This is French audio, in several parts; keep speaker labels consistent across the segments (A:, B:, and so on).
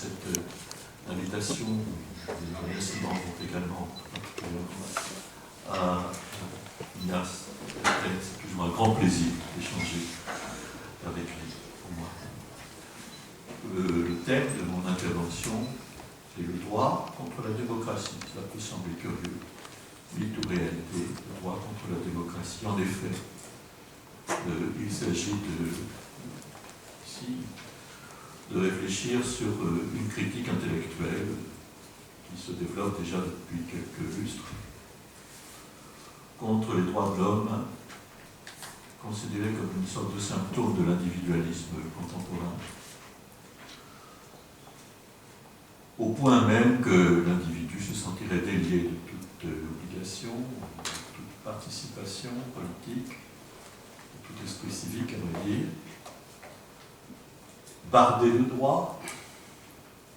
A: cette invitation. Les remerciements vont également à Ignace. C'est toujours un grand plaisir d'échanger avec lui, pour moi. Le thème de mon intervention, c'est le droit contre la démocratie. Cela peut sembler curieux, mythe ou réalité, le droit contre la démocratie. En effet, il s'agit de réfléchir sur une critique intellectuelle qui se développe déjà depuis quelques lustres contre les droits de l'homme, considérés comme une sorte de symptôme de l'individualisme contemporain, au point même que l'individu se sentirait délié de toute obligation, de toute participation politique, de tout esprit civique, à vrai dire, bardé de droits,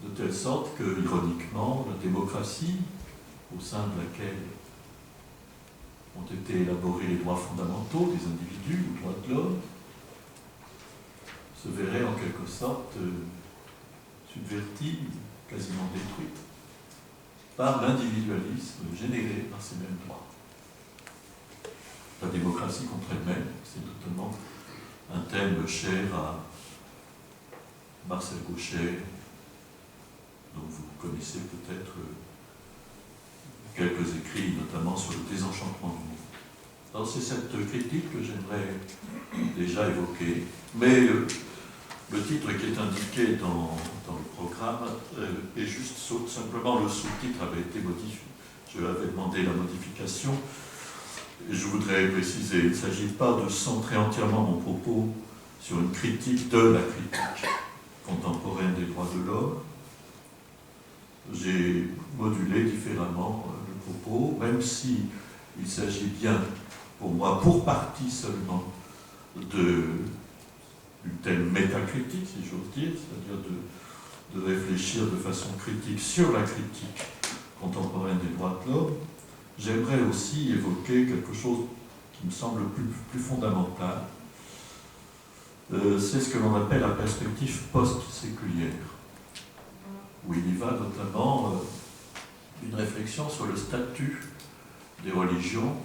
A: de telle sorte que, ironiquement, la démocratie, au sein de laquelle ont été élaborés les droits fondamentaux des individus, les droits de l'homme, se verrait en quelque sorte subvertie, quasiment détruite, par l'individualisme généré par ces mêmes droits. La démocratie contre elle-même, c'est notamment un thème cher à Marcel Gauchet, dont vous connaissez peut-être quelques écrits, notamment sur le désenchantement du monde. Alors c'est cette critique que j'aimerais déjà évoquer, mais le titre qui est indiqué dans le programme est juste simplement le sous-titre avait été modifié. Je avais demandé la modification, et je voudrais préciser, il ne s'agit pas de centrer entièrement mon propos sur une critique de la critique contemporaine des droits de l'homme. J'ai modulé différemment le propos, même si il s'agit bien, pour moi, pour partie seulement, d'une telle métacritique, si j'ose dire, c'est-à-dire de réfléchir de façon critique sur la critique contemporaine des droits de l'homme. J'aimerais aussi évoquer quelque chose qui me semble plus fondamental. C'est ce que l'on appelle la perspective post-séculière, où il y va notamment d'une réflexion sur le statut des religions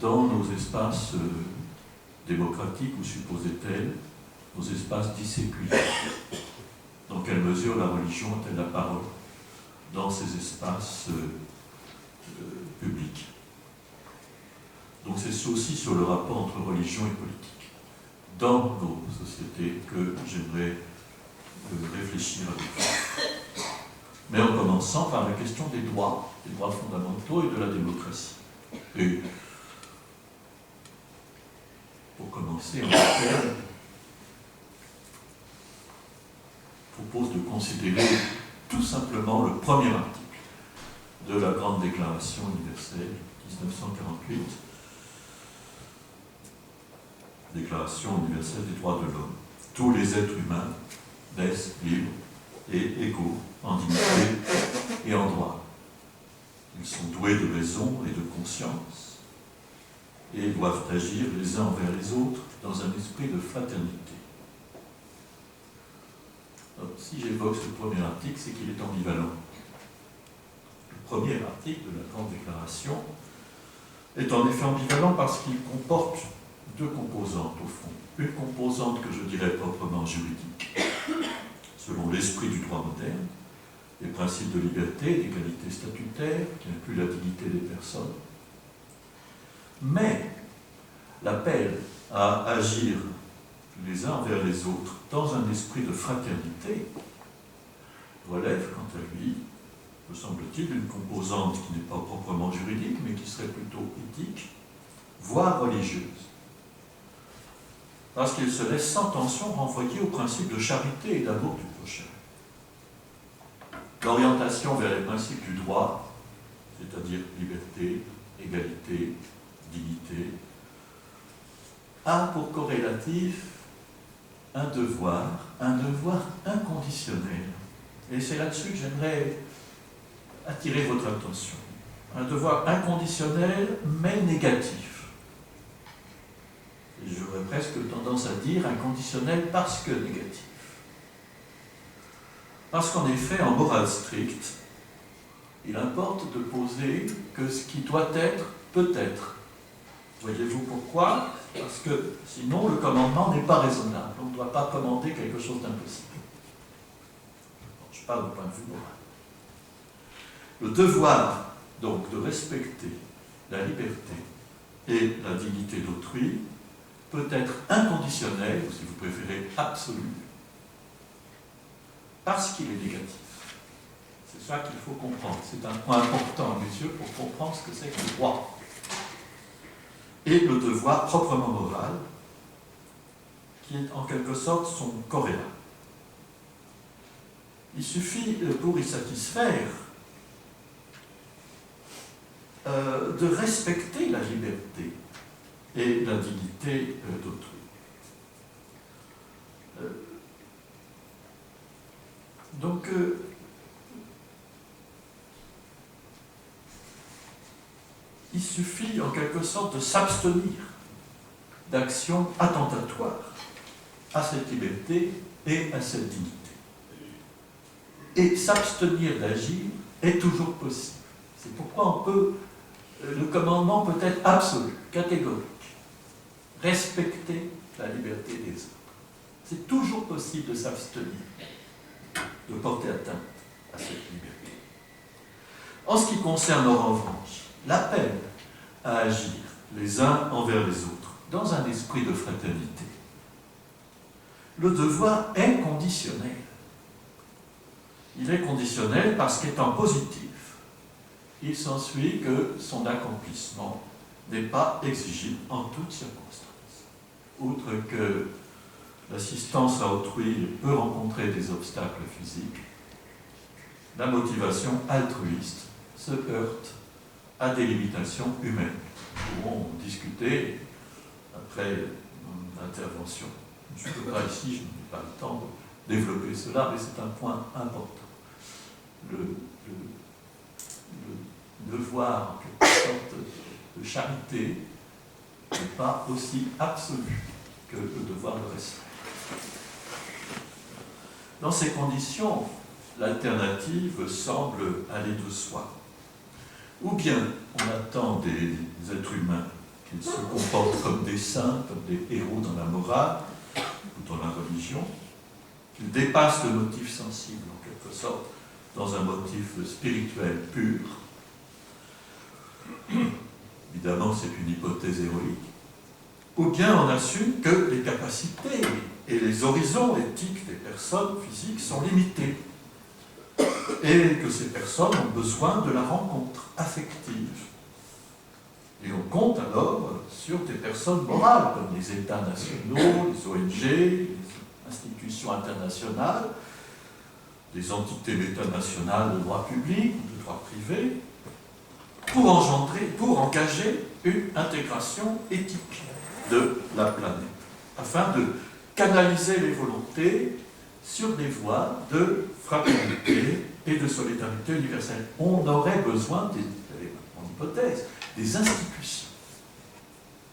A: dans nos espaces démocratiques, ou supposés tels, nos espaces dits séculaires. Dans quelle mesure la religion a-t-elle la parole dans ces espaces publics? Donc c'est aussi sur le rapport entre religion et politique dans nos sociétés que j'aimerais réfléchir avec vous. Mais en commençant par la question des droits fondamentaux et de la démocratie. Et pour commencer, en fait, je propose de considérer tout simplement le premier article de la Grande Déclaration universelle 1948, Déclaration universelle des droits de l'homme. Tous les êtres humains naissent libres et égaux en dignité et en droit. Ils sont doués de raison et de conscience et doivent agir les uns envers les autres dans un esprit de fraternité. Donc, si j'évoque ce premier article, c'est qu'il est ambivalent. Le premier article de la Grande Déclaration est en effet ambivalent parce qu'il comporte deux composantes au fond. Une composante que je dirais proprement juridique, selon l'esprit du droit moderne, les principes de liberté, d'égalité statutaire, qui inclut la dignité des personnes, mais l'appel à agir les uns envers les autres dans un esprit de fraternité relève, quant à lui, me semble-t-il, d'une composante qui n'est pas proprement juridique, mais qui serait plutôt éthique, voire religieuse. Parce qu'il se laisse sans tension renvoyer au principe de charité et d'amour du prochain. L'orientation vers les principes du droit, c'est-à-dire liberté, égalité, dignité, a pour corrélatif un devoir inconditionnel. Et c'est là-dessus que j'aimerais attirer votre attention. Un devoir inconditionnel, mais négatif. Et j'aurais presque tendance à dire inconditionnel parce que négatif. Parce qu'en effet, en morale stricte, il importe de poser que ce qui doit être, peut être. Voyez-vous pourquoi? Parce que sinon, le commandement n'est pas raisonnable. On ne doit pas commander quelque chose d'impossible. Je parle du point de vue moral. Le devoir, donc, de respecter la liberté et la dignité d'autrui peut être inconditionnel, ou si vous préférez, absolu, parce qu'il est négatif. C'est ça qu'il faut comprendre. C'est un point important à mes yeux pour comprendre ce que c'est que le droit. Et le devoir proprement moral, qui est en quelque sorte son corrélat. Il suffit, pour y satisfaire, de respecter la liberté et la dignité d'autrui. Donc, il suffit en quelque sorte de s'abstenir d'actions attentatoires à cette liberté et à cette dignité. Et s'abstenir d'agir est toujours possible. C'est pourquoi le commandement peut être absolu, catégorique. Respecter la liberté des autres. C'est toujours possible de s'abstenir, de porter atteinte à cette liberté. En ce qui concerne en revanche l'appel à agir les uns envers les autres dans un esprit de fraternité, le devoir est conditionnel. Il est conditionnel parce qu'étant positif, il s'ensuit que son accomplissement n'est pas exigible en toutes circonstances. Outre que l'assistance à autrui peut rencontrer des obstacles physiques, la motivation altruiste se heurte à des limitations humaines. Nous pourrons discuter après mon intervention. Je ne peux pas ici, je n'ai pas le temps de développer cela, mais c'est un point important. Le devoir, en quelque sorte, de charité n'est pas aussi absolu que le devoir de respect. Dans ces conditions, l'alternative semble aller de soi. Ou bien on attend des êtres humains qu'ils se comportent comme des saints, comme des héros dans la morale ou dans la religion, qu'ils dépassent le motif sensible, en quelque sorte, dans un motif spirituel pur. Évidemment, c'est une hypothèse héroïque. Ou bien on assume que les capacités et les horizons éthiques des personnes physiques sont limités et que ces personnes ont besoin de la rencontre affective. Et on compte alors sur des personnes morales, comme les États nationaux, les ONG, les institutions internationales, des entités métanationales de droit public ou de droit privé, pour engager une intégration éthique de la planète, afin de canaliser les volontés sur des voies de fraternité et de solidarité universelle. On aurait besoin, en hypothèse, des institutions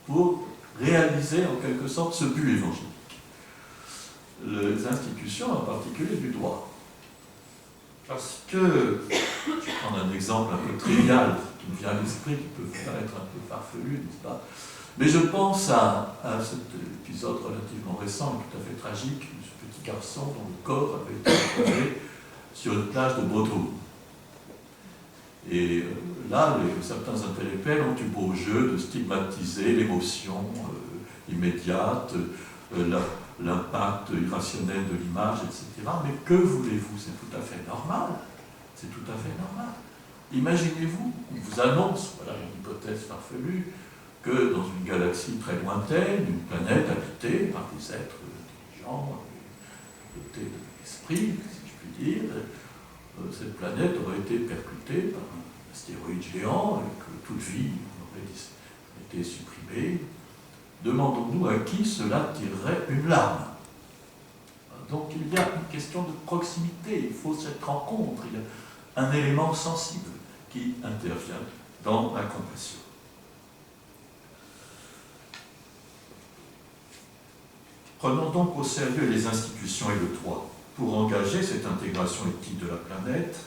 A: pour réaliser en quelque sorte ce but évangélique. Les institutions, en particulier du droit. Parce que, je vais prendre un exemple un peu trivial qui me vient à l'esprit, qui peut vous paraître un peu farfelu, n'est-ce pas? Mais je pense à cet épisode relativement récent et tout à fait tragique de ce petit garçon dont le corps avait été retrouvé sur une plage de Bodrum. Et là, certains intellectuels ont eu beau jeu de stigmatiser l'émotion immédiate, l'impact irrationnel de l'image, etc. Mais que voulez-vous? C'est tout à fait normal. C'est tout à fait normal. Imaginez-vous, on vous annonce, voilà une hypothèse farfelue, que dans une galaxie très lointaine, une planète habitée par des êtres intelligents, dotés d'esprit, si je puis dire, cette planète aurait été percutée par un astéroïde géant et que toute vie aurait été supprimée. Demandons-nous à qui cela tirerait une larme. Donc il y a une question de proximité, il faut cette rencontre, il y a un élément sensible qui intervient dans la compassion. Prenons donc au sérieux les institutions et le droit. pour engager cette intégration éthique de la planète,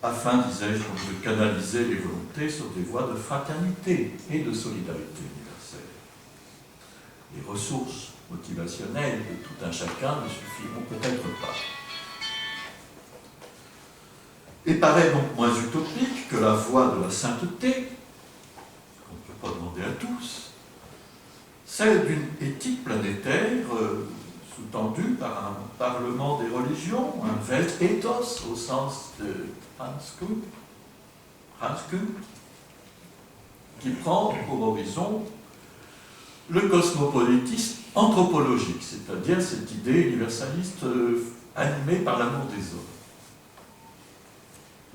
A: afin, disais-je, de canaliser les volontés sur des voies de fraternité et de solidarité universelle. Les ressources motivationnelles de tout un chacun ne suffiront peut-être pas. Il paraît donc moins utopique que la voie de la sainteté, qu'on ne peut pas demander à tous, celle d'une éthique planétaire sous-tendue par un parlement des religions, un Weltethos au sens de Hanskum, qui prend pour horizon le cosmopolitisme anthropologique, c'est-à-dire cette idée universaliste animée par l'amour des hommes.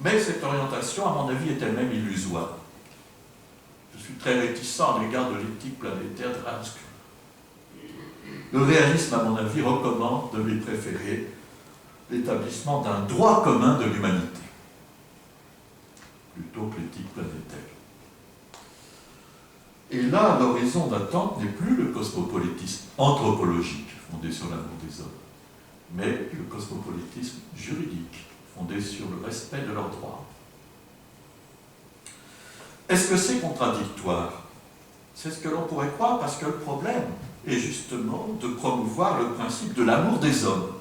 A: Mais cette orientation, à mon avis, est elle-même illusoire. Je suis très réticent à l'égard de l'éthique planétaire de Hanskum. Le réalisme, à mon avis, recommande de lui préférer l'établissement d'un droit commun de l'humanité, plutôt que l'éthique planétaire. Et là, l'horizon d'attente n'est plus le cosmopolitisme anthropologique, fondé sur l'amour des hommes, mais le cosmopolitisme juridique, fondé sur le respect de leurs droits. Est-ce que c'est contradictoire? C'est ce que l'on pourrait croire, parce que le problème est justement de promouvoir le principe de l'amour des hommes,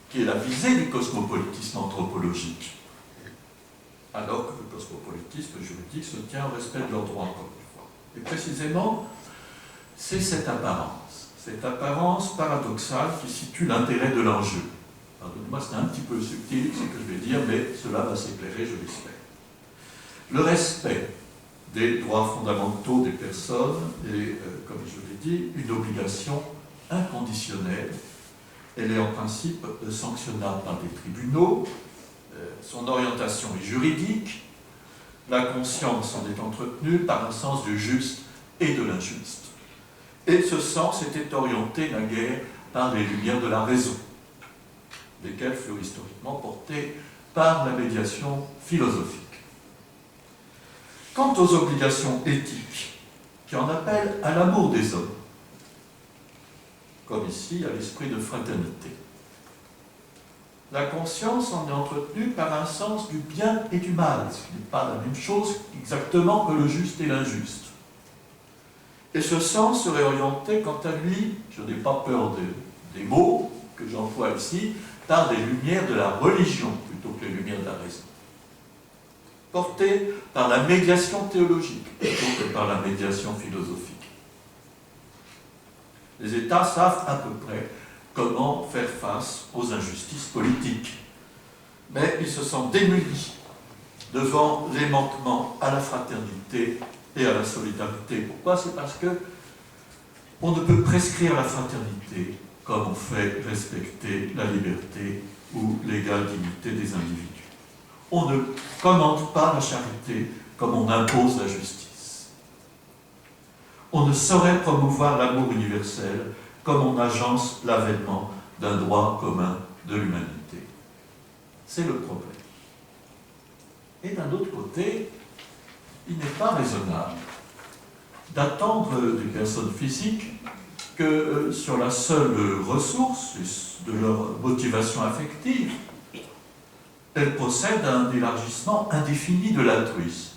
A: qui est la visée du cosmopolitisme anthropologique, alors que le cosmopolitisme juridique se tient au respect de leurs droits, encore une fois. Et précisément, c'est cette apparence paradoxale qui situe l'intérêt de l'enjeu. Pardonnez-moi, c'est un petit peu subtil ce que je vais dire, mais cela va s'éclairer, je l'espère. Le respect des droits fondamentaux des personnes est, comme je l'ai dit, une obligation inconditionnelle. Elle est en principe sanctionnable par des tribunaux. Son orientation est juridique. La conscience en est entretenue par un sens du juste et de l'injuste. Et ce sens était orienté naguère par les lumières de la raison, lesquelles furent historiquement portées par la médiation philosophique. Quant aux obligations éthiques, qui en appellent à l'amour des hommes, comme ici à l'esprit de fraternité, la conscience en est entretenue par un sens du bien et du mal, ce qui n'est pas la même chose exactement que le juste et l'injuste. Et ce sens serait orienté, quant à lui, je n'ai pas peur des mots que j'emploie ici, par des lumières de la religion plutôt que les lumières de la raison, porté par la médiation théologique plutôt que par la médiation philosophique. Les États savent à peu près comment faire face aux injustices politiques, mais ils se sentent démunis devant les manquements à la fraternité et à la solidarité. Pourquoi? C'est parce que on ne peut prescrire la fraternité comme on fait respecter la liberté ou l'égale dignité des individus. On ne commande pas la charité comme on impose la justice. On ne saurait promouvoir l'amour universel comme on agence l'avènement d'un droit commun de l'humanité. C'est le problème. Et d'un autre côté, il n'est pas raisonnable d'attendre des personnes physiques que sur la seule ressource de leur motivation affective, elles possèdent un élargissement indéfini de l'altruisme.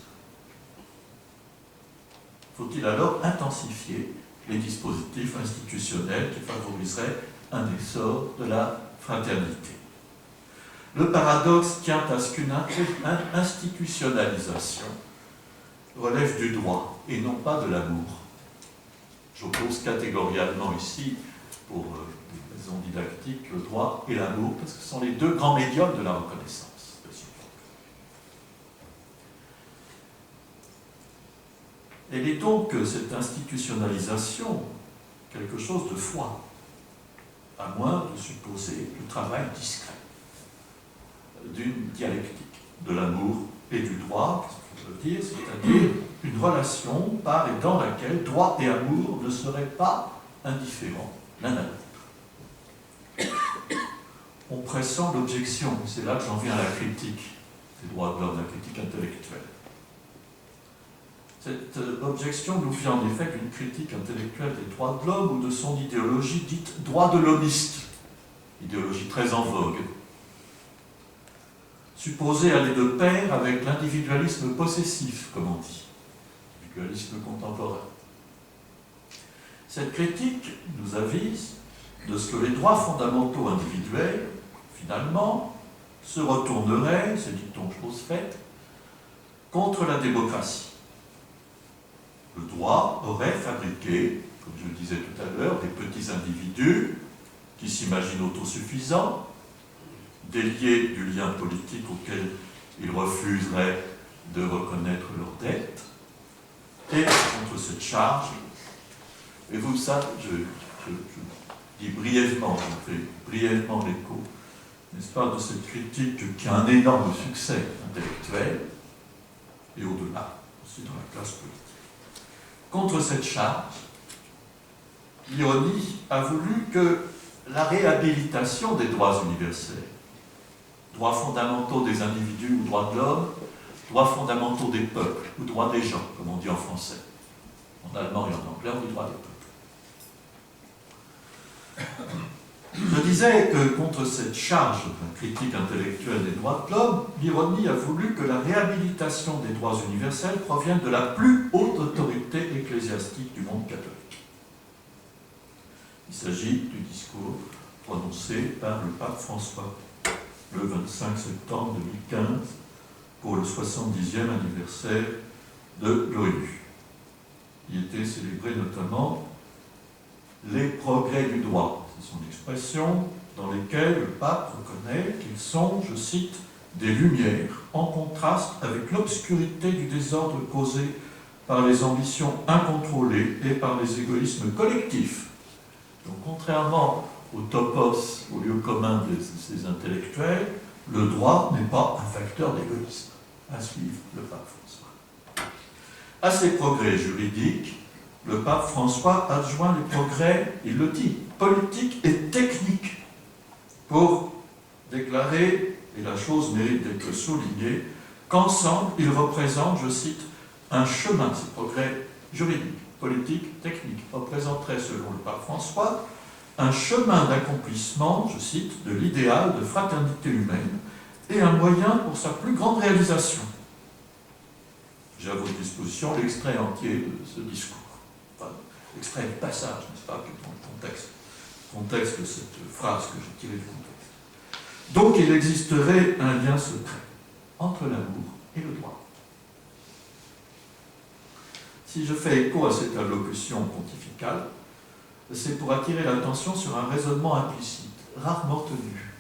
A: Faut-il alors intensifier les dispositifs institutionnels qui favoriseraient un essor de la fraternité? Le paradoxe tient à ce qu'une institutionnalisation relève du droit et non pas de l'amour. J'oppose catégorialement ici, pour des raisons didactiques, le droit et l'amour, parce que ce sont les deux grands médiums de la reconnaissance. Elle est donc, cette institutionnalisation, quelque chose de foi, à moins de supposer le travail discret d'une dialectique de l'amour et du droit, qu'est-ce que je veux dire, c'est-à-dire une relation par et dans laquelle droit et amour ne seraient pas indifférents l'un à l'autre. On pressent l'objection, c'est là que j'en viens à la critique des droits de l'homme, la critique intellectuelle. Cette objection nous vient en effet d'une critique intellectuelle des droits de l'homme ou de son idéologie dite droit de l'homiste, idéologie très en vogue, supposée aller de pair avec l'individualisme possessif, comme on dit, l'individualisme contemporain. Cette critique nous avise de ce que les droits fondamentaux individuels, finalement, se retourneraient, c'est dit-on chose faite, contre la démocratie. Le droit aurait fabriqué, comme je le disais tout à l'heure, des petits individus qui s'imaginent autosuffisants, déliés du lien politique auquel ils refuseraient de reconnaître leurs dettes, et contre cette charge, et vous savez, je dis brièvement, je fais brièvement l'écho, n'est-ce pas, de cette critique qui a un énorme succès intellectuel, et au-delà, aussi dans la classe politique. Contre cette charge, l'ironie a voulu que la réhabilitation des droits universels, droits fondamentaux des individus ou droits de l'homme, droits fondamentaux des peuples ou droits des gens, comme on dit en français. En allemand et en anglais, on dit droits des peuples. Je disais que contre cette charge critique intellectuelle des droits de l'homme, l'ironie a voulu que la réhabilitation des droits universels provienne de la plus haute autorité ecclésiastique du monde catholique. Il s'agit du discours prononcé par le pape François le 25 septembre 2015 pour le 70e anniversaire de l'ONU. Il était célébré notamment les progrès du droit. C'est son expression, dans lesquelles le pape reconnaît qu'ils sont, je cite, des lumières en contraste avec l'obscurité du désordre causé par les ambitions incontrôlées et par les égoïsmes collectifs. Donc, contrairement au topos, au lieu commun de ces intellectuels, le droit n'est pas un facteur d'égoïsme. À suivre le pape François. À ces progrès juridiques, le pape François adjoint les progrès, il le dit, politiques et techniques, pour déclarer, et la chose mérite d'être soulignée, qu'ensemble, ils représentent, je cite, un chemin. Ces progrès juridiques, politiques, techniques représenteraient, selon le pape François, un chemin d'accomplissement, je cite, de l'idéal de fraternité humaine et un moyen pour sa plus grande réalisation. J'ai à votre disposition l'extrait entier de ce discours. Enfin, l'extrait du passage, n'est-ce pas, qui est dans le contexte de cette phrase que j'ai tirée du contexte. Donc il existerait un lien secret entre l'amour et le droit. Si je fais écho à cette allocution pontificale, c'est pour attirer l'attention sur un raisonnement implicite, rarement tenu,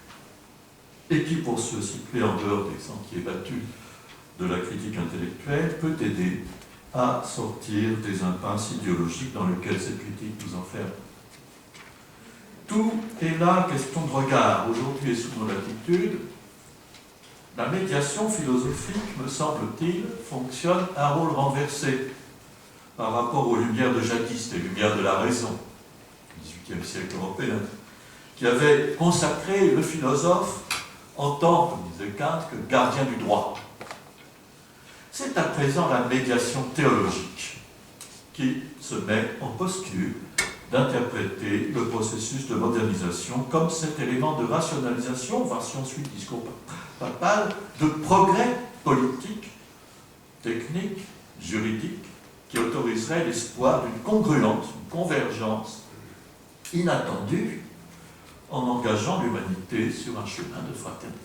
A: et qui, pour se situer en dehors des sentiers battus de la critique intellectuelle, peut aider à sortir des impasses idéologiques dans lesquelles cette critique nous enferme. Tout est là question de regard. Aujourd'hui et sous nos latitudes, la médiation philosophique, me semble-t-il, fonctionne à rôle renversé par rapport aux lumières de jadis, les lumières de la raison, du XVIIIe siècle européen, qui avait consacré le philosophe en tant, comme disait Kant, que gardien du droit. C'est à présent la médiation théologique qui se met en posture d'interpréter le processus de modernisation comme cet élément de rationalisation, voire si on suit le discours papal, de progrès politique, technique, juridique, qui autoriserait l'espoir d'une congruence, une convergence inattendue en engageant l'humanité sur un chemin de fraternité.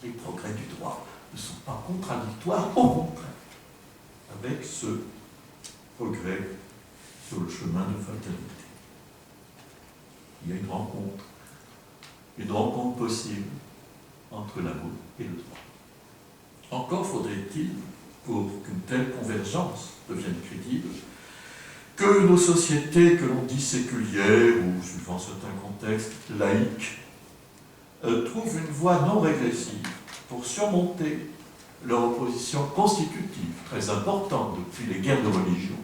A: Les progrès du droit ne sont pas contradictoires, au contraire, avec ce progrès sur le chemin de fraternité. Il y a une rencontre possible entre l'amour et le droit. Encore faudrait-il, pour qu'une telle convergence devienne crédible, que nos sociétés que l'on dit séculières ou, suivant certains contextes, laïques, trouvent une voie non régressive pour surmonter leur opposition constitutive, très importante depuis les guerres de religion.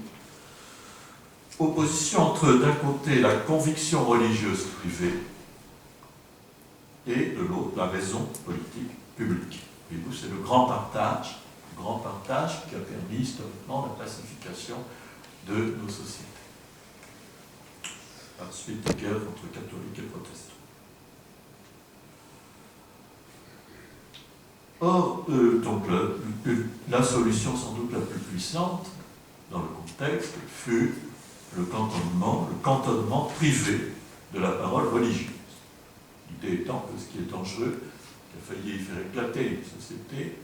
A: Opposition entre, d'un côté, la conviction religieuse privée et, de l'autre, la raison politique publique. Et vous, c'est le grand partage grand partage qui a permis historiquement la pacification de nos sociétés. À la suite des guerres entre catholiques et protestants. Or, donc la solution sans doute la plus puissante dans le contexte fut le cantonnement privé de la parole religieuse. L'idée étant que ce qui est dangereux, qui a failli faire éclater une société,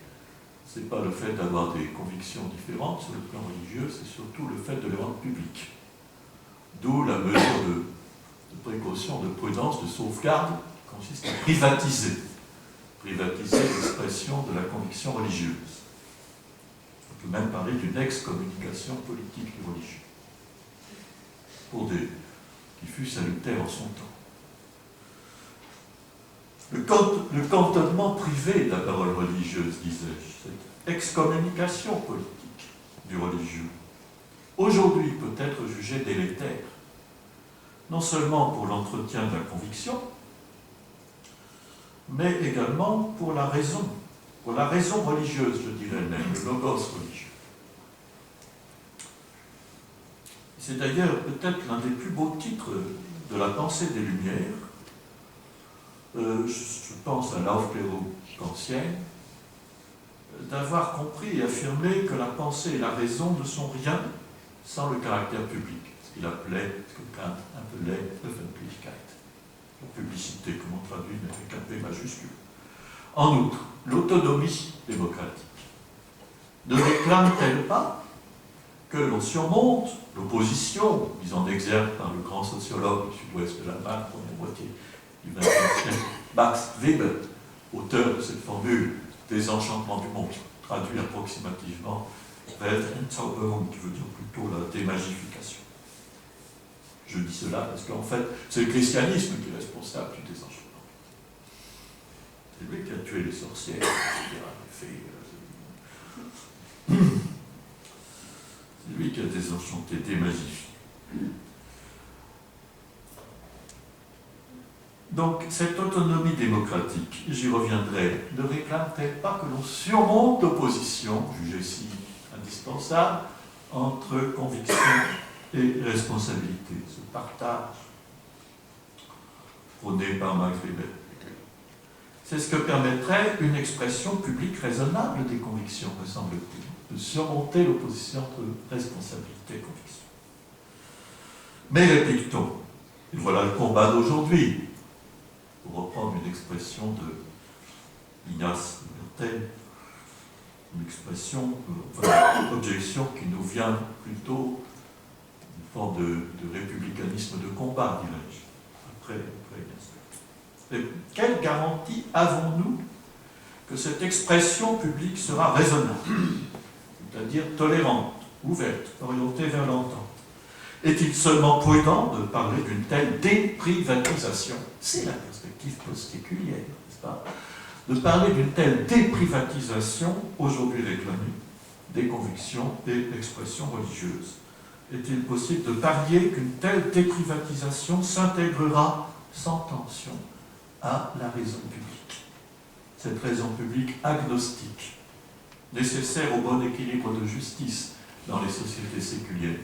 A: ce n'est pas le fait d'avoir des convictions différentes sur le plan religieux, c'est surtout le fait de les rendre publiques. D'où la mesure de précaution, de prudence, de sauvegarde qui consiste à privatiser l'expression de la conviction religieuse. On peut même parler d'une excommunication politique du religieux, qui fut salutaire en son temps. Le cantonnement privé de la parole religieuse, disais-je, cette excommunication politique du religieux, aujourd'hui peut être jugée délétère, non seulement pour l'entretien de la conviction, mais également pour la raison religieuse, je dirais même, le logos religieux. C'est d'ailleurs peut-être l'un des plus beaux titres de la pensée des Lumières. Je pense à l'Aufklärung kantienne, d'avoir compris et affirmé que la pensée et la raison ne sont rien sans le caractère public, ce qu'il appelait, ce que Kant appelait Öffentlichkeit. La publicité, comme on traduit, avec un P majuscule. En outre, l'autonomie démocratique ne réclame-t-elle pas que l'on surmonte l'opposition, mise en exergue par le grand sociologue du sud-ouest de l'Allemagne, première moitié du XXe siècle, Max Weber, auteur de cette formule « désenchantement du monde », traduit approximativement « Weltentzauberung », qui veut dire plutôt la démagification. Je dis cela parce qu'en fait, c'est le christianisme qui est responsable du désenchantement. C'est lui qui a tué les sorcières, etc. C'est lui qui a désenchanté, démagifié. Donc, cette autonomie démocratique, j'y reviendrai, ne réclame-t-elle pas que l'on surmonte l'opposition, jugée si indispensable, entre conviction et responsabilité, ce partage prôné par Max Weber. C'est ce que permettrait une expression publique raisonnable des convictions, me semble-t-il, de surmonter l'opposition entre responsabilité et conviction. Mais réplique-t-on, et voilà le combat d'aujourd'hui, pour reprendre une expression de Ignace de Mertel, une expression, une objection qui nous vient plutôt d'une forme de républicanisme de combat, dirais-je, après Ignace. Quelle garantie avons-nous que cette expression publique sera raisonnable, c'est-à-dire tolérante, ouverte, orientée vers l'entente? Est-il seulement prudent de parler d'une telle déprivatisation? C'est la perspective post-séculière, n'est-ce pas? De parler d'une telle déprivatisation, aujourd'hui réclamée, des convictions et l'expression religieuse. Est-il possible de parier qu'une telle déprivatisation s'intégrera sans tension à la raison publique? Cette raison publique agnostique, nécessaire au bon équilibre de justice dans les sociétés séculières.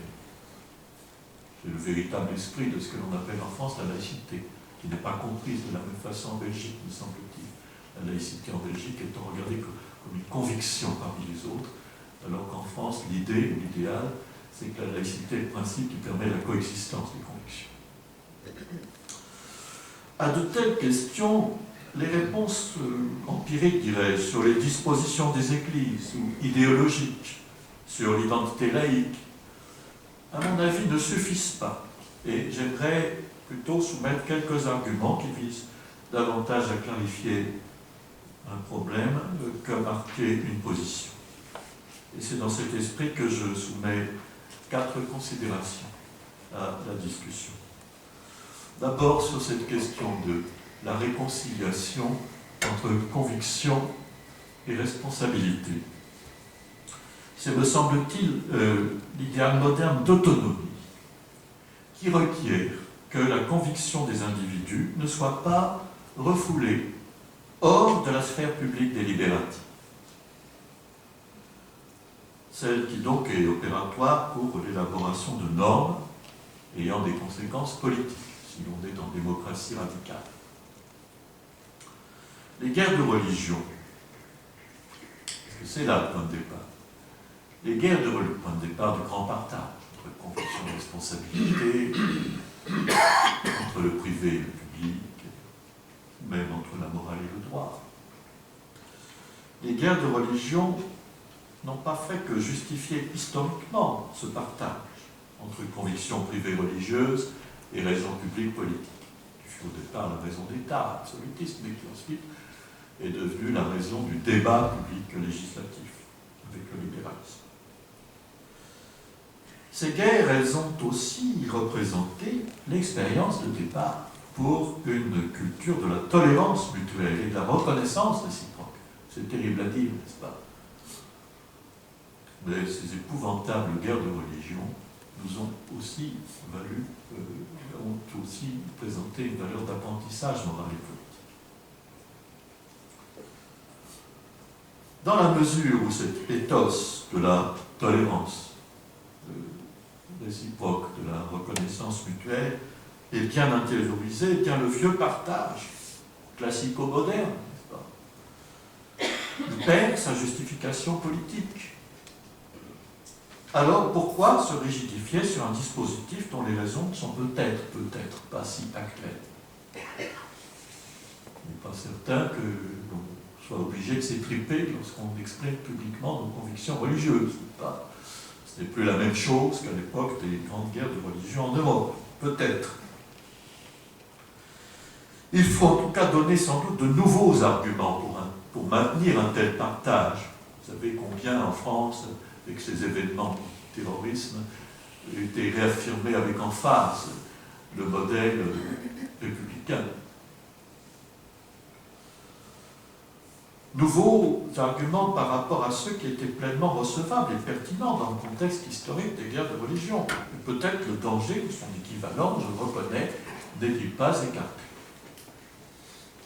A: C'est le véritable esprit de ce que l'on appelle en France la laïcité, qui n'est pas comprise de la même façon en Belgique, me semble-t-il. La laïcité en Belgique étant regardée comme une conviction parmi les autres, alors qu'en France, l'idée ou l'idéal, c'est que la laïcité est le principe qui permet la coexistence des convictions. À de telles questions, les réponses empiriques, dirais-je, sur les dispositions des églises ou idéologiques, sur l'identité laïque, à mon avis, ne suffisent pas. Et j'aimerais plutôt soumettre quelques arguments qui visent davantage à clarifier un problème qu'à marquer une position. Et c'est dans cet esprit que je soumets 4 considérations à la discussion. D'abord sur cette question de la réconciliation entre conviction et responsabilité. C'est, me semble-t-il, l'idéal moderne d'autonomie qui requiert que la conviction des individus ne soit pas refoulée hors de la sphère publique délibérative. celle qui donc est opératoire pour l'élaboration de normes ayant des conséquences politiques, si l'on est en démocratie radicale. Les guerres de religion, c'est là le point de départ. Les guerres de religion, le point de départ du grand partage, entre conviction et responsabilité, entre le privé et le public, même entre la morale et le droit. Les guerres de religion n'ont pas fait que justifier historiquement ce partage entre conviction privée religieuse et raison publique politique, qui fut au départ la raison d'État, absolutiste, mais qui ensuite est devenue la raison du débat public législatif avec le libéralisme. Ces guerres, elles ont aussi représenté l'expérience de départ pour une culture de la tolérance mutuelle et de la reconnaissance réciproque. C'est terrible à dire, n'est-ce pas? Mais ces épouvantables guerres de religion nous ont aussi ont aussi présenté une valeur d'apprentissage moral et politique. Dans la mesure où cet ethos de la tolérance réciproque, de la reconnaissance mutuelle, est bien intériorisé, eh bien le vieux partage classico-moderne, n'est-ce pas, il perd sa justification politique. Alors pourquoi se rigidifier sur un dispositif dont les raisons sont peut-être pas si actuelles? Il n'est pas certain que l'on soit obligé de s'étriper lorsqu'on exprime publiquement nos convictions religieuses. Ce n'est plus la même chose qu'à l'époque des grandes guerres de religion en Europe, peut-être. Il faut en tout cas donner sans doute de nouveaux arguments pour maintenir un tel partage. Vous savez combien en France, avec ces événements de terrorisme, était réaffirmé avec emphase le modèle républicain. Nouveaux arguments par rapport à ceux qui étaient pleinement recevables et pertinents dans le contexte historique des guerres de religion. Et peut-être le danger, son équivalent, je le reconnais, n'est-il pas écarté.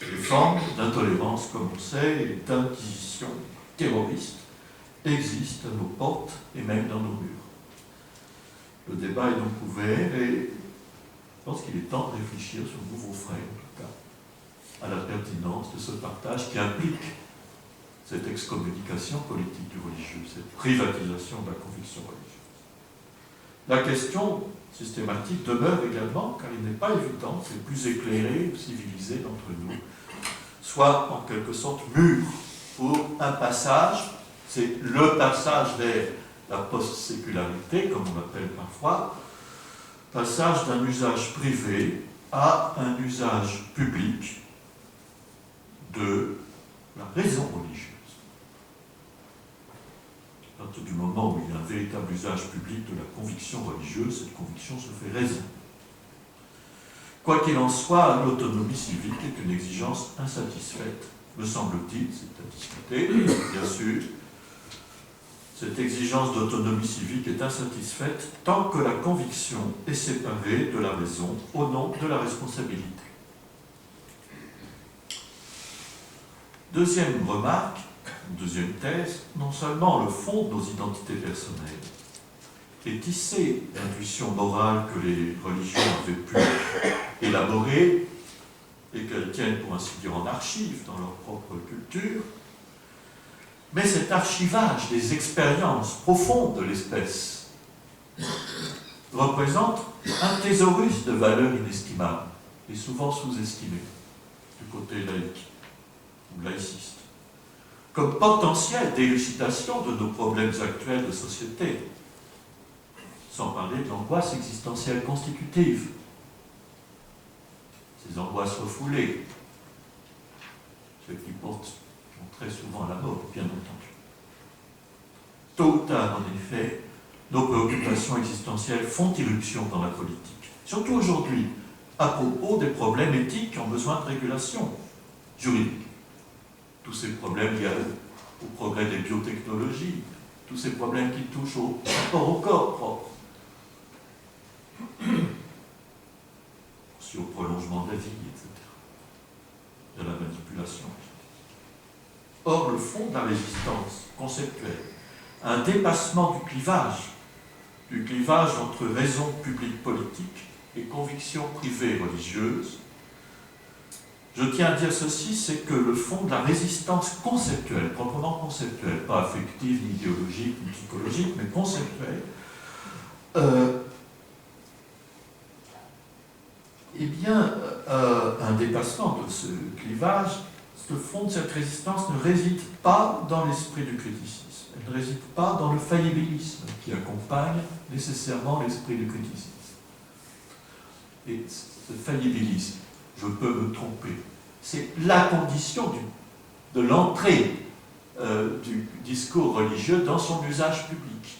A: Les formes d'intolérance, comme on sait, et d'inquisition terroriste existent à nos portes et même dans nos murs. Le débat est donc ouvert et je pense qu'il est temps de réfléchir sur le nouveau frère, en tout cas, à la pertinence de ce partage qui implique cette excommunication politique du religieux, cette privatisation de la conviction religieuse. La question systématique demeure également, car il n'est pas évident que les plus éclairés ou civilisés d'entre nous soient en quelque sorte mûrs pour un passage, c'est le passage vers la post-sécularité, comme on l'appelle parfois, passage d'un usage privé à un usage public de la raison religieuse. À partir du moment où il y a un véritable usage public de la conviction religieuse, cette conviction se fait raison. Quoi qu'il en soit, l'autonomie civique est une exigence insatisfaite, me semble-t-il, c'est à discuter, bien sûr. Cette exigence d'autonomie civique est insatisfaite tant que la conviction est séparée de la raison au nom de la responsabilité. Deuxième remarque, deuxième thèse, non seulement le fond de nos identités personnelles est tissé d'intuitions morales que les religions avaient pu élaborer et qu'elles tiennent pour ainsi dire en archive dans leur propre culture, mais cet archivage des expériences profondes de l'espèce représente un thésaurus de valeurs inestimables et souvent sous-estimé du côté laïque ou laïciste, comme potentiel d'élucidation de nos problèmes actuels de société, sans parler de l'angoisse existentielle constitutive, ces angoisses refoulées, celles qui portent très souvent à la mort, bien entendu. Tôt ou tard, en effet, nos préoccupations existentielles font irruption dans la politique, surtout aujourd'hui, à propos des problèmes éthiques qui ont besoin de régulation juridique. Tous ces problèmes liés au progrès des biotechnologies, tous ces problèmes qui touchent au rapport au corps propre, aussi au prolongement de la vie, etc., de la manipulation. Or, le fond de la résistance conceptuelle un dépassement du clivage entre raison publique politique et conviction privée religieuse. Je tiens à dire ceci, c'est que le fond de la résistance conceptuelle, proprement conceptuelle, pas affective, ni idéologique, ni psychologique, mais conceptuelle, un dépassement de ce clivage, le fond de cette résistance ne réside pas dans l'esprit du criticisme, elle ne réside pas dans le faillibilisme qui accompagne nécessairement l'esprit du criticisme. Et ce faillibilisme, je peux me tromper, c'est la condition de l'entrée du discours religieux dans son usage public.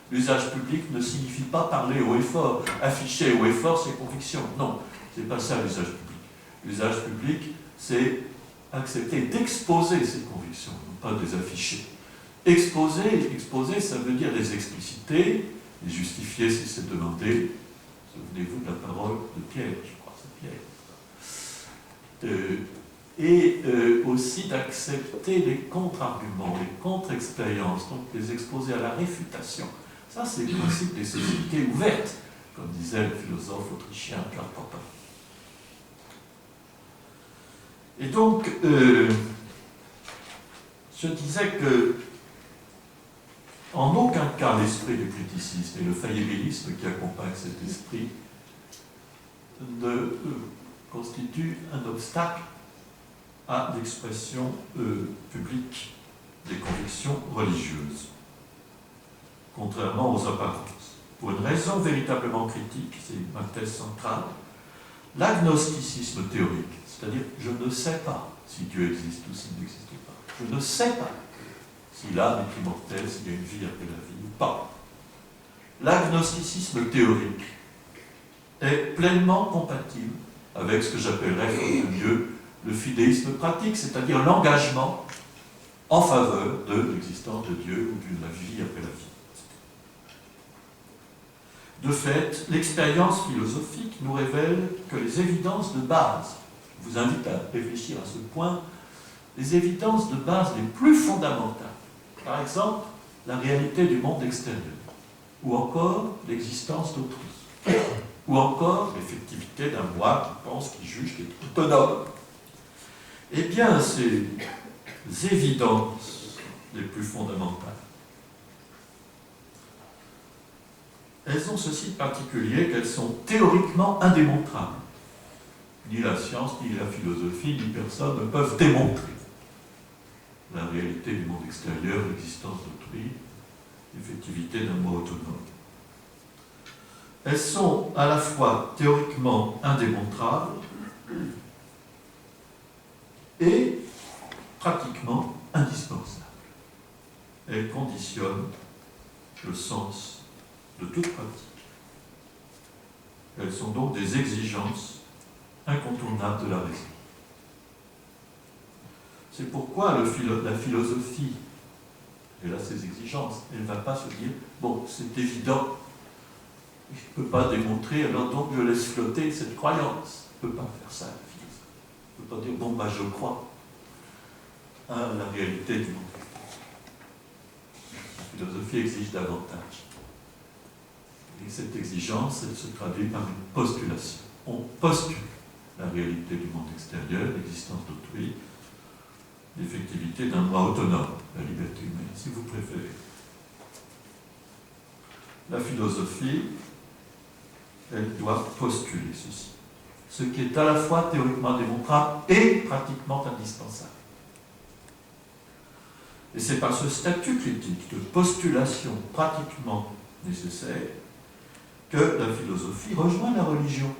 A: L'usage public ne signifie pas parler haut et fort, afficher haut et fort ses convictions. Non, ce n'est pas ça l'usage public. L'usage public, c'est accepter d'exposer ses convictions, non pas de les afficher. Exposer, ça veut dire les expliciter, les justifier si c'est demandé. Souvenez-vous de la parole de Pierre, je crois, c'est Pierre. Et aussi d'accepter les contre-arguments, les contre-expériences, donc les exposer à la réfutation. Ça, c'est le principe des sociétés ouvertes, comme disait le philosophe autrichien Karl Popper. Et donc, je disais que, en aucun cas, l'esprit du criticisme et le faillibilisme qui accompagne cet esprit ne constituent un obstacle à l'expression publique des convictions religieuses, contrairement aux apparences. Pour une raison véritablement critique, c'est ma thèse centrale, l'agnosticisme théorique, c'est-à-dire je ne sais pas si Dieu existe ou s'il n'existe pas, je ne sais pas si l'âme est immortelle, s'il y a une vie après la vie ou pas. L'agnosticisme théorique est pleinement compatible avec ce que j'appellerais, faute de mieux, le fidéisme pratique, c'est-à-dire l'engagement en faveur de l'existence de Dieu ou de la vie après la vie. De fait, l'expérience philosophique nous révèle que les évidences de base, je vous invite à réfléchir à ce point, les évidences de base les plus fondamentales, par exemple, la réalité du monde extérieur, ou encore l'existence d'autrui, ou encore l'effectivité d'un moi qui pense, qui juge, qui est autonome. Eh bien, ces évidences les plus fondamentales, elles ont ceci de particulier qu'elles sont théoriquement indémontrables. Ni la science, ni la philosophie, ni personne ne peuvent démontrer la réalité du monde extérieur, l'existence d'autrui, l'effectivité d'un moi autonome. Elles sont à la fois théoriquement indémontrables et pratiquement indispensables. Elles conditionnent le sens de toute pratique. Elles sont donc des exigences incontournables de la raison. C'est pourquoi la philosophie, elle a ses exigences, elle ne va pas se dire, bon, c'est évident, je ne peux pas démontrer, alors donc je laisse flotter cette croyance. Je ne peux pas faire ça, la philosophie. Je ne peux pas dire, bon, je crois à la réalité du monde. La philosophie exige davantage. Et cette exigence, elle se traduit par une postulation. On postule la réalité du monde extérieur, l'existence d'autrui, l'effectivité d'un moi autonome, la liberté humaine, si vous préférez. La philosophie, elle doit postuler ceci, ce qui est à la fois théoriquement démontrable et pratiquement indispensable. Et c'est par ce statut critique de postulation pratiquement nécessaire que la philosophie rejoint la religion.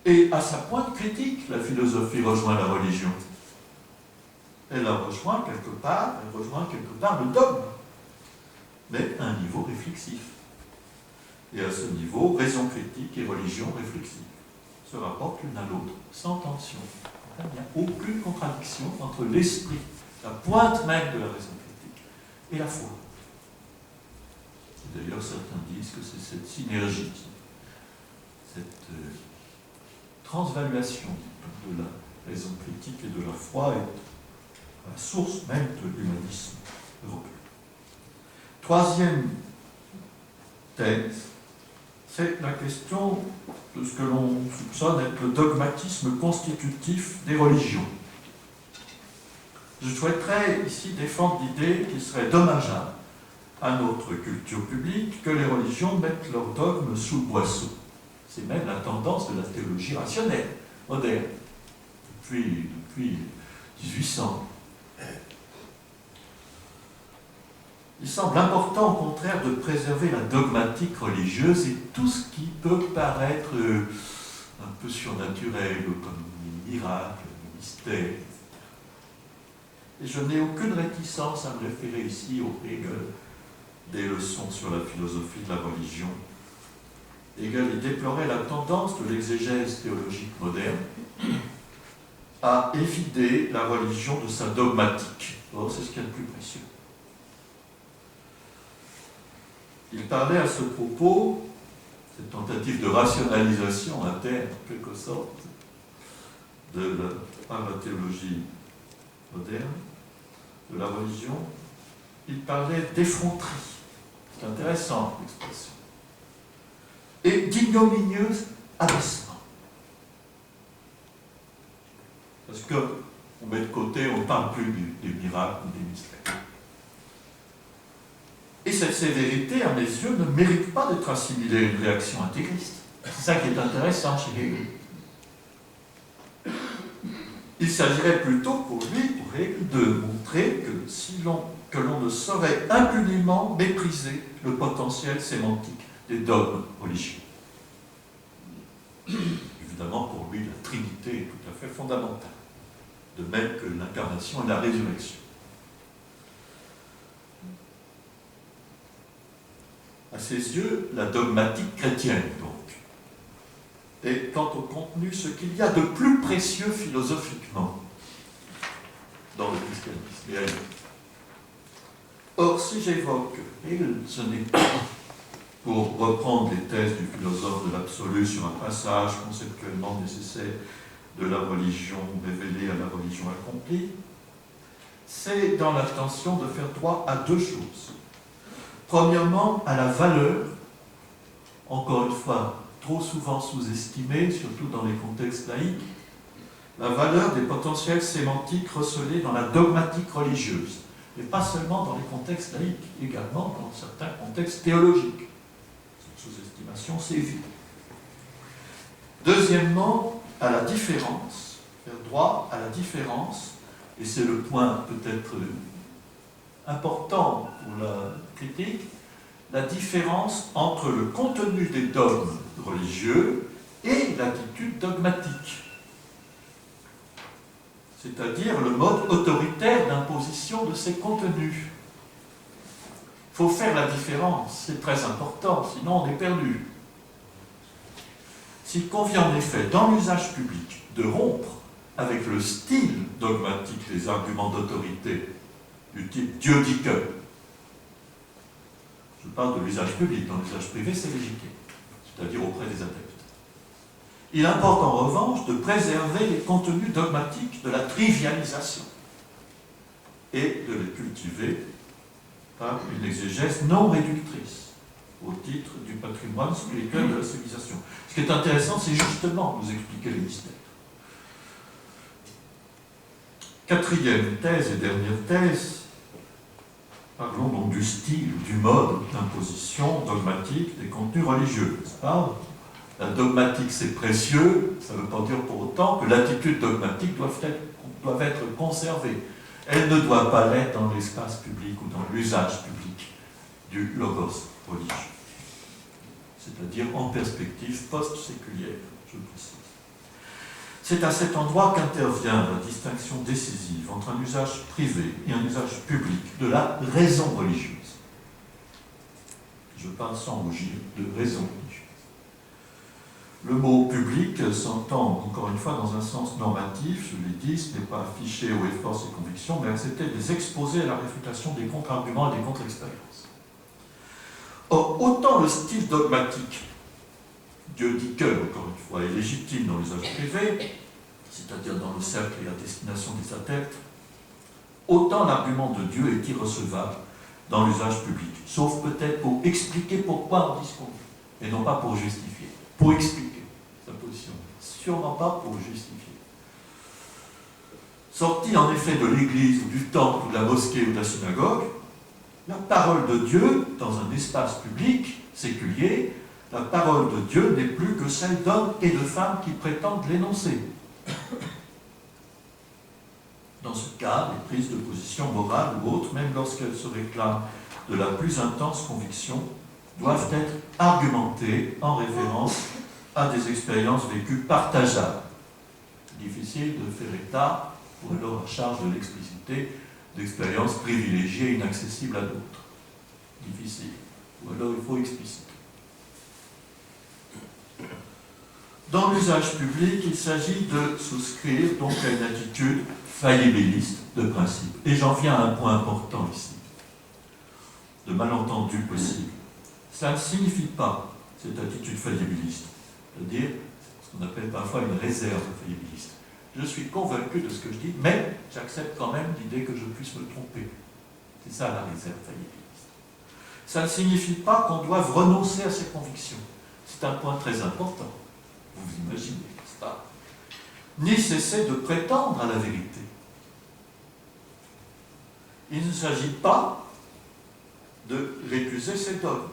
A: Et à sa pointe critique, la philosophie rejoint la religion. Elle rejoint quelque part le dogme, mais à un niveau réflexif. Et à ce niveau, raison critique et religion réflexive se rapportent l'une à l'autre, sans tension. Il n'y a aucune contradiction entre l'esprit, la pointe même de la raison critique, et la foi. D'ailleurs, certains disent que c'est cette synergie, cette transvaluation de la raison critique et de la foi est la source même de l'humanisme européen. Troisième thèse, c'est la question de ce que l'on soupçonne être le dogmatisme constitutif des religions. Je souhaiterais ici défendre l'idée qu'il serait dommageable à notre culture publique que les religions mettent leurs dogmes sous le boisseau. C'est même la tendance de la théologie rationnelle moderne, depuis 1800. Il semble important, au contraire, de préserver la dogmatique religieuse et tout ce qui peut paraître un peu surnaturel, comme les miracles, les mystères, etc. Et je n'ai aucune réticence à me référer ici au Hegel des leçons sur la philosophie de la religion. Hegel y déplorait la tendance de l'exégèse théologique moderne à évider la religion de sa dogmatique. Or, c'est ce qu'il y a de plus précieux. Il parlait à ce propos, cette tentative de rationalisation interne, en quelque sorte, par la théologie moderne, de la religion, il parlait d'effronterie. C'est intéressant, l'expression. Et d'ignominieuse abaissement. Parce qu'on met de côté, on ne parle plus des miracles ou des mystères. Et cette sévérité, à mes yeux, ne mérite pas d'être assimilée à une réaction intégriste. C'est ça qui est intéressant chez Hegel. Il s'agirait plutôt pour Hegel, de montrer que l'on ne saurait impunément mépriser le potentiel sémantique des dogmes religieux. Évidemment, pour lui, la Trinité est tout à fait fondamentale, de même que l'incarnation et la résurrection. À ses yeux, la dogmatique chrétienne, donc, est, quant au contenu, ce qu'il y a de plus précieux philosophiquement dans le christianisme et ailleurs. Or, si j'évoque Hegel, ce n'est pas pour reprendre les thèses du philosophe de l'absolu sur un passage conceptuellement nécessaire de la religion révélée à la religion accomplie, c'est dans l'intention de faire droit à deux choses. Premièrement, à la valeur, encore une fois, trop souvent sous-estimée, surtout dans les contextes laïques, la valeur des potentiels sémantiques recelés dans la dogmatique religieuse, et pas seulement dans les contextes laïques, également dans certains contextes théologiques. Cette sous-estimation sévit. Deuxièmement, à la différence, faire droit à la différence, et c'est le point peut-être important pour la critique, la différence entre le contenu des dogmes religieux et l'attitude dogmatique, c'est-à-dire le mode autoritaire d'imposition de ces contenus. Il faut faire la différence, c'est très important, sinon on est perdu. S'il convient en effet, dans l'usage public, de rompre avec le style dogmatique des arguments d'autorité du type Dieu dit que, je parle de l'usage public, dans l'usage privé c'est légitime, c'est-à-dire auprès des adeptes. Il importe en revanche de préserver les contenus dogmatiques de la trivialisation et de les cultiver par une exégèse non réductrice au titre du patrimoine spirituel de la civilisation. Ce qui est intéressant, c'est justement nous expliquer les mystères. Quatrième thèse et dernière thèse, parlons donc du style, du mode d'imposition dogmatique des contenus religieux, n'est-ce pas ? La dogmatique, c'est précieux, ça ne veut pas dire pour autant que l'attitude dogmatique doit être conservée. Elle ne doit pas l'être dans l'espace public ou dans l'usage public du logos religieux, c'est-à-dire en perspective post-séculière, je précise. C'est à cet endroit qu'intervient la distinction décisive entre un usage privé et un usage public de la raison religieuse. Je parle sans rougir de raison religieuse. Le mot public s'entend, encore une fois, dans un sens normatif, je l'ai dit, ce n'est pas affiché haut et fort ses convictions, mais accepter de les exposer à la réfutation des contre-arguments et des contre-expériences. Or, autant le style dogmatique, Dieu dit que, encore une fois, est légitime dans l'usage privé, c'est-à-dire dans le cercle et la destination des adeptes, autant l'argument de Dieu est irrecevable dans l'usage public, sauf peut-être pour expliquer pourquoi on dit ce qu'on dit, et non pas pour justifier, pour expliquer sa position, sûrement pas pour justifier. Sorti en effet de l'église ou du temple ou de la mosquée ou de la synagogue, la parole de Dieu, dans un espace public, séculier, la parole de Dieu n'est plus que celle d'hommes et de femmes qui prétendent l'énoncer. Dans ce cas, les prises de position morale ou autres, même lorsqu'elles se réclament de la plus intense conviction, doivent être argumentées en référence à des expériences vécues partageables. Difficile de faire état, pour alors à charge de l'explicité, d'expériences privilégiées et inaccessibles à d'autres. Difficile. Ou alors il faut expliciter. Dans l'usage public, il s'agit de souscrire donc à une attitude faillibiliste de principe. Et j'en viens à un point important ici, de malentendu possible. Ça ne signifie pas, cette attitude faillibiliste, c'est-à-dire ce qu'on appelle parfois une réserve faillibiliste. Je suis convaincu de ce que je dis, mais j'accepte quand même l'idée que je puisse me tromper. C'est ça la réserve faillibiliste. Ça ne signifie pas qu'on doive renoncer à ses convictions. C'est un point très important. Vous imaginez, n'est-ce pas? Ni cesser de prétendre à la vérité. Il ne s'agit pas de récuser ces dogmes.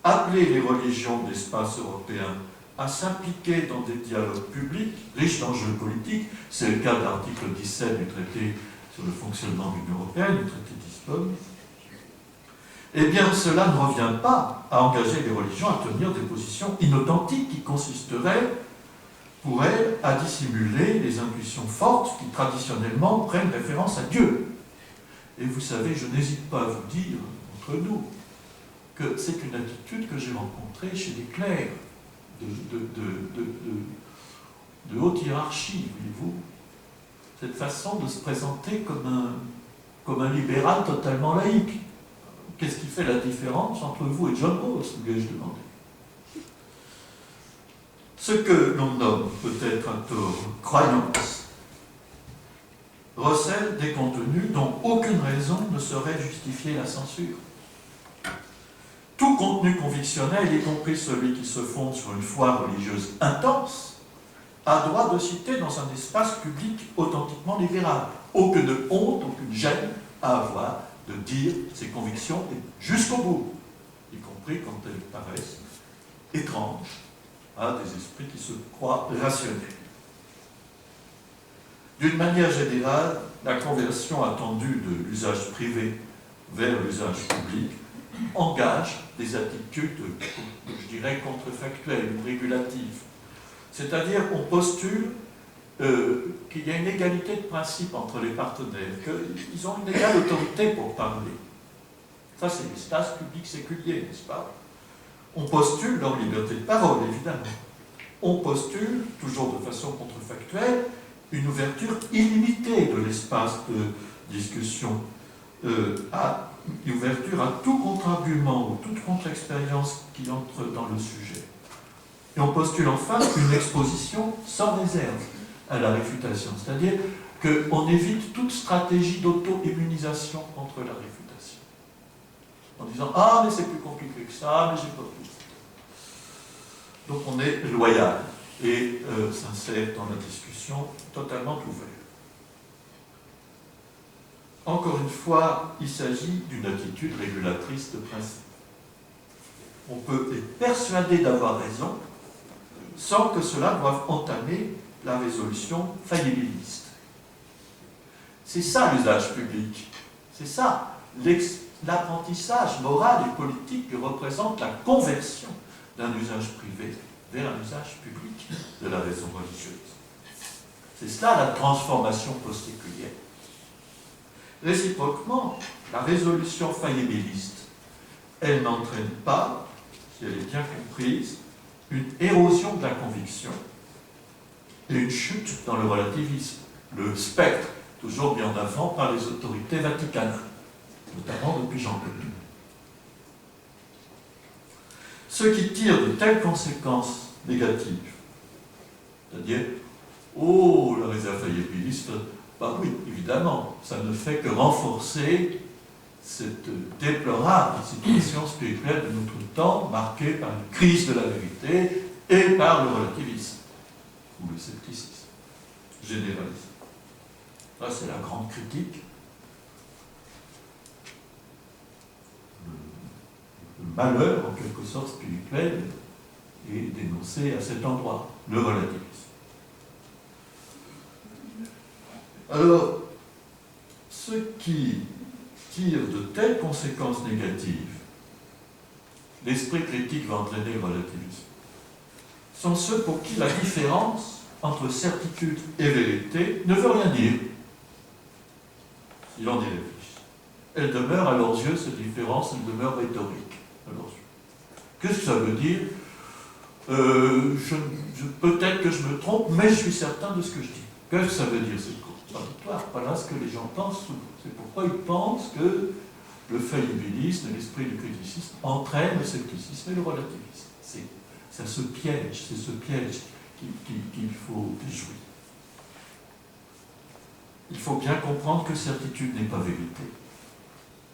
A: Appeler les religions de l'espace européen à s'impliquer dans des dialogues publics riches d'enjeux politiques, c'est le cas de l'article 17 du traité sur le fonctionnement de l'Union européenne, du traité de Lisbonne, eh bien cela ne revient pas à engager les religions à tenir des positions inauthentiques qui consisteraient, pour elles, à dissimuler les intuitions fortes qui traditionnellement prennent référence à Dieu. Et vous savez, je n'hésite pas à vous dire, entre nous, que c'est une attitude que j'ai rencontrée chez des clercs de haute hiérarchie, voyez-vous. Cette façon de se présenter comme un libéral totalement laïque. Qu'est-ce qui fait la différence entre vous et John Rawls, lui ai-je demandé. Ce que l'on nomme peut-être à tort croyance recèle des contenus dont aucune raison ne saurait justifier la censure. Tout contenu convictionnel, y compris celui qui se fonde sur une foi religieuse intense, a droit de citer dans un espace public authentiquement libéral. Aucune honte, aucune gêne à avoir de dire ses convictions jusqu'au bout, y compris quand elles paraissent étranges à des esprits qui se croient rationnels. D'une manière générale, la conversion attendue de l'usage privé vers l'usage public engage des attitudes, je dirais, contrefactuelles ou régulatives. C'est-à-dire qu'on postule qu'il y a une égalité de principe entre les partenaires, qu'ils ont une égale autorité pour parler. Ça, c'est l'espace public séculier, n'est-ce pas? On postule leur liberté de parole, évidemment. On postule, toujours de façon contrefactuelle, une ouverture illimitée de l'espace de discussion, une ouverture à tout contre-argument ou toute contre-expérience qui entre dans le sujet. Et on postule enfin une exposition sans réserve à la réfutation, c'est-à-dire qu'on évite toute stratégie d'auto-immunisation contre la réfutation. En disant « Ah, mais c'est plus compliqué que ça, mais j'ai pas pu. » Donc on est loyal et sincère dans la discussion, totalement ouvert. Encore une fois, il s'agit d'une attitude régulatrice de principe. On peut être persuadé d'avoir raison sans que cela doive entamer la résolution faillibiliste. C'est ça l'usage public. C'est ça l'apprentissage moral et politique que représente la conversion d'un usage privé vers un usage public de la raison religieuse. C'est cela la transformation post-séculière. Réciproquement, la résolution faillibiliste, elle n'entraîne pas, si elle est bien comprise, une érosion de la conviction et une chute dans le relativisme, le spectre toujours mis en avant par les autorités vaticanes, notamment depuis Jean Paul II. Ceux qui tirent de telles conséquences négatives, c'est-à-dire, oh, la réserve faillibiliste Bah oui, évidemment, ça ne fait que renforcer cette déplorable situation spirituelle de notre temps, marquée par une crise de la vérité et par le relativisme, ou le scepticisme généralisé. Ça, c'est la grande critique. Le malheur, en quelque sorte, spirituel, est dénoncé à cet endroit, le relativisme. Alors, ceux qui tirent de telles conséquences négatives, l'esprit critique va entraîner le relativisme, sont ceux pour qui la différence entre certitude et vérité ne veut rien dire. Si l'on y réfléchit. Elle demeure à leurs yeux, cette différence, elle demeure rhétorique à leurs yeux. Qu'est-ce que ça veut dire? Peut-être que je me trompe, mais je suis certain de ce que je dis. Qu'est-ce que ça veut dire, cette contradictoire? Voilà ce que les gens pensent souvent. C'est pourquoi ils pensent que le faillibilisme, l'esprit du criticisme, entraîne le scepticisme et le relativisme. C'est ce piège qu'il faut déjouer. Il faut bien comprendre que certitude n'est pas vérité.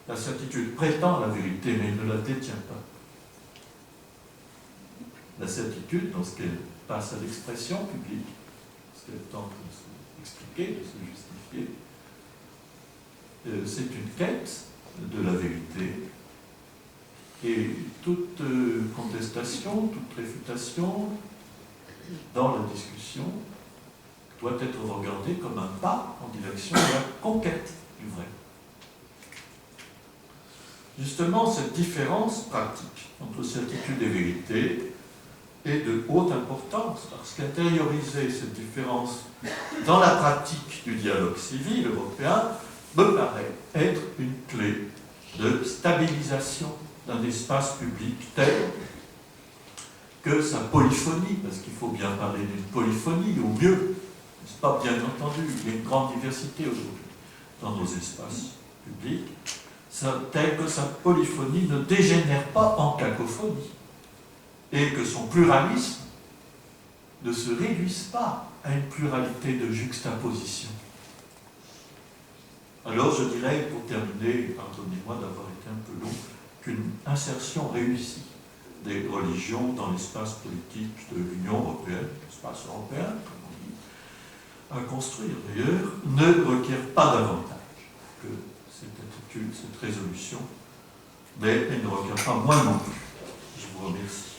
A: La certitude prétend à la vérité, mais elle ne la détient pas. La certitude, dans ce qu'elle passe à l'expression publique, ce qu'elle tente de s'expliquer, de se justifier, c'est une quête de la vérité. Et toute contestation, toute réfutation dans la discussion doit être regardée comme un pas en direction de la conquête du vrai. Justement, cette différence pratique entre certitude et vérité est de haute importance, parce qu'intérioriser cette différence dans la pratique du dialogue civil européen me paraît être une clé de stabilisation d'un espace public tel que sa polyphonie, parce qu'il faut bien parler d'une polyphonie, au mieux, n'est-ce pas, bien entendu, il y a une grande diversité aujourd'hui dans nos espaces publics, tel que sa polyphonie ne dégénère pas en cacophonie, et que son pluralisme ne se réduise pas à une pluralité de juxtaposition. Alors je dirais, pour terminer, pardonnez-moi d'avoir été un peu long, qu'une insertion réussie des religions dans l'espace politique de l'Union européenne, l'espace européen, comme on dit, à construire d'ailleurs, ne requiert pas davantage que cette attitude, cette résolution, mais elle ne requiert pas moins non plus. Je vous remercie.